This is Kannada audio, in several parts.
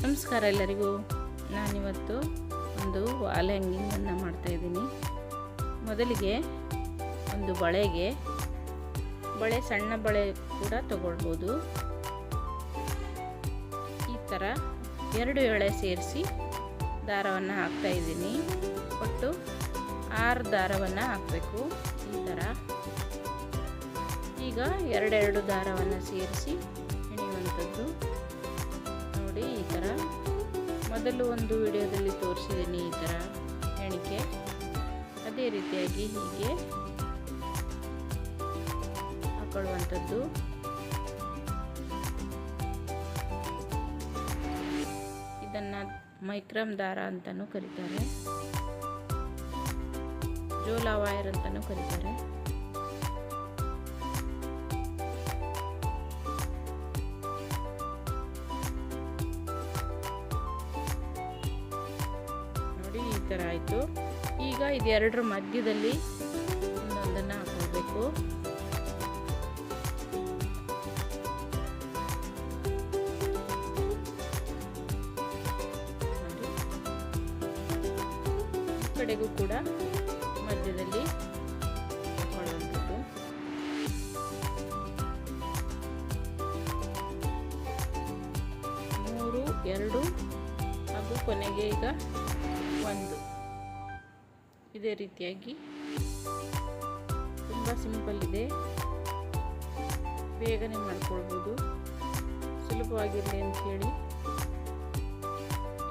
ನಮಸ್ಕಾರ ಎಲ್ಲರಿಗೂ. ನಾನಿವತ್ತು ಒಂದು ವಾಲ್ ಹ್ಯಾಂಗಿಂಗನ್ನು ಮಾಡ್ತಾಯಿದ್ದೀನಿ. ಮೊದಲಿಗೆ ಒಂದು ಬಳೆ ಸಣ್ಣ ಬಳೆ ಕೂಡ ತಗೊಳ್ಬೋದು. ಈ ಥರ 2 ಎಳೆ ಸೇರಿಸಿ ದಾರವನ್ನು ಹಾಕ್ತಾಯಿದ್ದೀನಿ. ಒಟ್ಟು 6 ದಾರವನ್ನು ಹಾಕಬೇಕು. ಈ ಥರ ಈಗ 2 ದಾರವನ್ನು ಸೇರಿಸಿ ಹೆಣೆಯುವಂಥದ್ದು ನೋಡಿ. ಈ ಥರ ಮೊದಲು ಒಂದು ವಿಡಿಯೋದಲ್ಲಿ ತೋರಿಸಿದ್ದೀನಿ ಈ ಥರ ಎಣಿಕೆ. ಅದೇ ರೀತಿಯಾಗಿ ಹೀಗೆ ಹಾಕೊಳ್ಳುವಂಥದ್ದು. ಇದನ್ನು ಮೈಕ್ರಮ್ ದಾರ ಅಂತಲೂ ಕರೀತಾರೆ, ಜೋಲಾ ವೈರ್ ಅಂತಲೂ ಕರೀತಾರೆ. ಈ ಥರ ಆಯಿತು. ಈಗ ಇದೆರಡರ ಮಧ್ಯದಲ್ಲಿ ಒಂದೊಂದನ್ನು ಹಾಕೊಳ್ಬೇಕು. ಈ ಕಡೆಗೂ ಕೂಡ ಮಧ್ಯದಲ್ಲಿ ಹಾಕೊಳ್ಳುವಂಥದ್ದು. 3, 2 ಹಾಗೂ ಕೊನೆಗೆ ಈಗ 1. ಇದೇ ರೀತಿಯಾಗಿ ತುಂಬ ಸಿಂಪಲ್ ಇದೆ, ಬೇಗನೆ ಮಾಡ್ಕೊಳ್ಬೋದು. ಸುಲಭವಾಗಿರಲಿ ಅಂಥೇಳಿ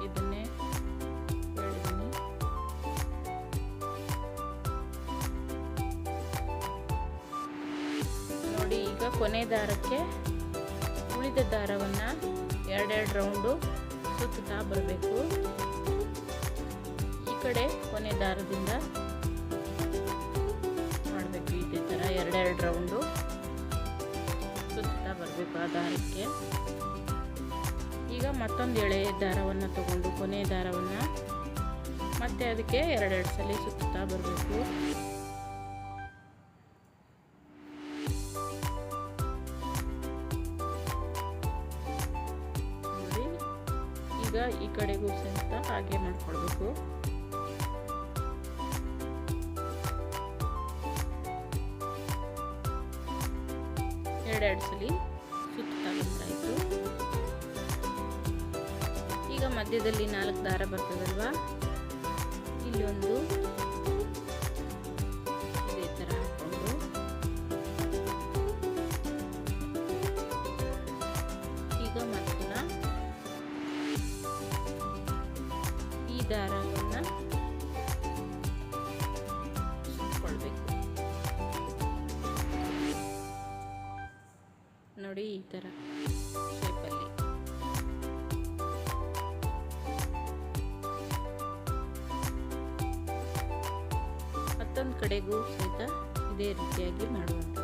ಇದನ್ನೇ ಹೇಳಿದ್ದೀನಿ. ನೋಡಿ, ಈಗ ಕೊನೆ ದಾರಕ್ಕೆ ಉಳಿದ ದಾರವನ್ನು 2 ರೌಂಡು ಸುತ್ತುತ್ತಾ ಬರಬೇಕು. ಈ ಕಡೆ ಕೊನೆ ದಾರದಿಂದ ಮಾಡಬೇಕು. ಇದೇ ಥರ 2 ರೌಂಡು ಸುತ್ತಾ ಬರಬೇಕು ಆ ದಾರಕ್ಕೆ. ಈಗ ಮತ್ತೊಂದು ಎಳೆ ದಾರವನ್ನು ತಗೊಂಡು ಕೊನೆ ದಾರವನ್ನು ಮತ್ತೆ ಅದಕ್ಕೆ 2 ಸಲ ಸುತ್ತಾ ಬರಬೇಕು. ನೋಡಿ, ಈಗ ಈ ಕಡೆಗೂ ಸಹಿತ ಹಾಗೆ ಮಾಡ್ಕೊಳ್ಬೇಕು. 2 ಸಲ ಸುತ್ತಾ ಬಂದಾಯಿತು. ಈಗ ಮಧ್ಯದಲ್ಲಿ 4 ದಾರ ಬರ್ತದಲ್ವಾ, ಇಲ್ಲಿ ಒಂದು ಇದೇ ಥರ ಹಾಕ್ಕೊಂಡು ಈಗ ಮತ್ತೆ ಈ ದಾರವನ್ನು ಸುತ್ಕೊಳ್ಬೇಕು. ನೋಡಿ, ಈ ಥರ ಶೇಪಲ್ಲಿ. ಮತ್ತೊಂದು ಕಡೆಗೂ ಸಹಿತ ಇದೇ ರೀತಿಯಾಗಿ ಮಾಡುವಂಥದ್ದು.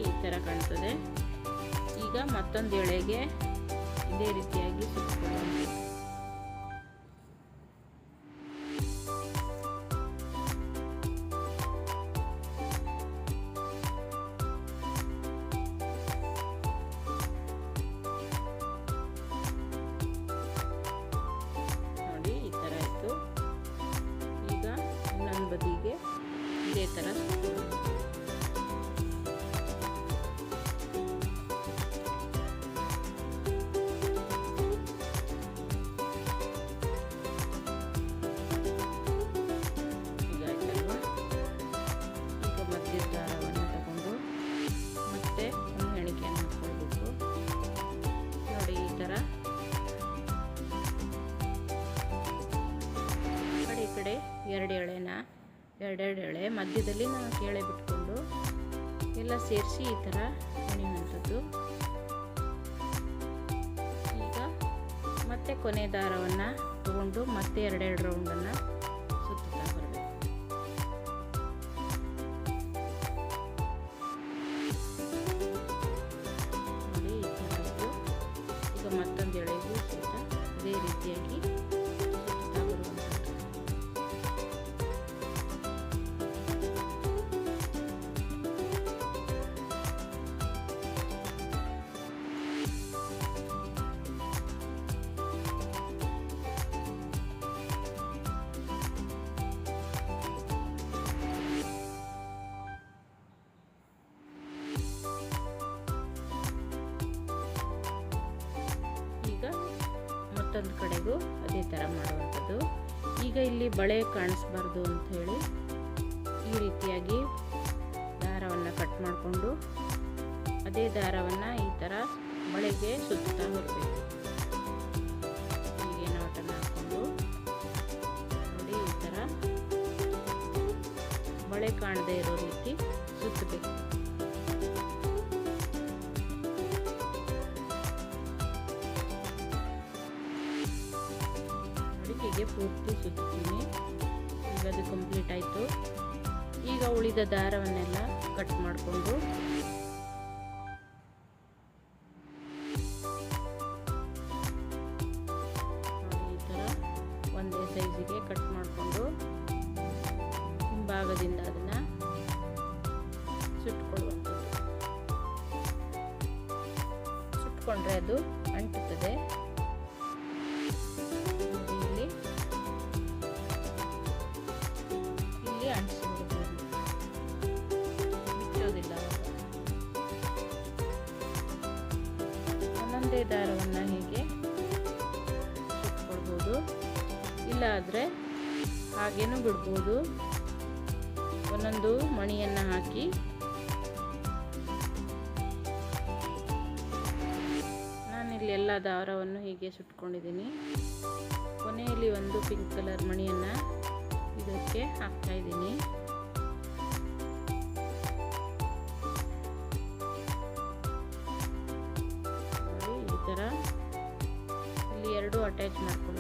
ಈ ಥರ ಕಾಣ್ತದೆ. ಈಗ ಮತ್ತೊಂದು ಎಳೆಗೆ ಇದೇ ರೀತಿಯಾಗಿ ಸುತ್ತಕೊಳ್ಳೋದು. ನೋಡಿ, ಈ ಥರ ಆಯಿತು. ಈಗ ಇನ್ನೊಂದು ಬದಿಗೆ ಇದೇ ಥರ ಸುತ್ತಕೊಳ್ಳೋದು. ದಾರವನ್ನು ತಗೊಂಡು ಮತ್ತೆ ಒಂದು ಎಣಿಕೆಯನ್ನು ಹಾಕ್ಕೊಳ್ಬೇಕು. ನೋಡಿ, ಈ ಥರ ಈ ಕಡೆ 2 ಎಳೆ ಮಧ್ಯದಲ್ಲಿ 4 ಎಳೆ ಬಿಟ್ಕೊಂಡು ಎಲ್ಲ ಸೇರಿಸಿ ಈ ಥರ ಹೆಣೆಯುವಂಥದ್ದು. ಈಗ ಮತ್ತೆ ಕೊನೆ ದಾರವನ್ನು ತಗೊಂಡು ಮತ್ತೆ ಎರಡೆರಡು ರೌಂಡನ್ನು ಸುತ್ತುತ್ತಾ ಬರಬೇಕು. ನೋಡಿ ಈ ಥರ ಇದು. ಈಗ ಮತ್ತೊಂದು ಎಳೆಗೂ ಸಹಿತ ಅದೇ ರೀತಿಯಾಗಿ ಸುತ್ತುತ್ತಾ ಬರುವಂಥದ್ದು. ಮತ್ತೊಂದು ಕಡೆಗೂ ಅದೇ ಥರ ಮಾಡುವಂಥದ್ದು. ಈಗ ಇಲ್ಲಿ ಬಳೆ ಕಾಣಿಸ್ಬಾರ್ದು ಅಂತ ಹೇಳಿ ಈ ರೀತಿಯಾಗಿ ದಾರವನ್ನು ಕಟ್ ಮಾಡಿಕೊಂಡು ಅದೇ ದಾರವನ್ನು ಈ ಥರ ಬಳೆಗೆ ಸುತ್ತಾ ಬರಬೇಕು. ಹೀಗೆ ನಾಟನ್ನು ಹಾಕ್ಕೊಂಡು ನೋಡಿ ಈ ಥರ ಬಳೆ ಕಾಣದೇ ಇರೋ ರೀತಿ ಸುತ್ತಬೇಕು. ಹೀಗೆ ಪೂರ್ತಿ ಸುತ್ತೀನಿ. ಈಗ ಅದು ಕಂಪ್ಲೀಟ್ ಆಯಿತು. ಈಗ ಉಳಿದ ದಾರವನ್ನೆಲ್ಲ ಕಟ್ ಮಾಡಿಕೊಂಡು ಈ ಥರ ಒಂದೇ ಸೈಜಿಗೆ ಕಟ್ ಮಾಡಿಕೊಂಡು ಹಿಂಭಾಗದಿಂದ ಅದನ್ನು ಸುಟ್ಕೊಳ್ಳುವಂಥದ್ದು. ಸುಟ್ಕೊಂಡ್ರೆ ಅದು ಅಂಟುತ್ತದೆ. ಬಿಚ್ಚೋದಿಲ್ಲ. ಒಂದೊಂದೇ ದಾರವನ್ನು ಹೀಗೆ ಸುಟ್ಕೊಳ್ಬೋದು, ಇಲ್ಲ ಆದರೆ ಹಾಗೇನೂ ಬಿಡ್ಬೋದು. ಒಂದೊಂದು ಮಣಿಯನ್ನು ಹಾಕಿ ನಾನಿಲ್ಲಿ ಎಲ್ಲ ದಾರವನ್ನು ಹೀಗೆ ಸುಟ್ಕೊಂಡಿದ್ದೀನಿ. ಕೊನೆಯಲ್ಲಿ ಒಂದು ಪಿಂಕ್ ಕಲರ್ ಮಣಿಯನ್ನು ಇದಕ್ಕೆ ಹಾಕ್ತಾ ಇದ್ದೀನಿ. ನೋಡಿ ಈ ಥರ ಇಲ್ಲಿ ಎರಡು ಅಟ್ಯಾಚ್ ಮಾಡ್ಕೊಂಡು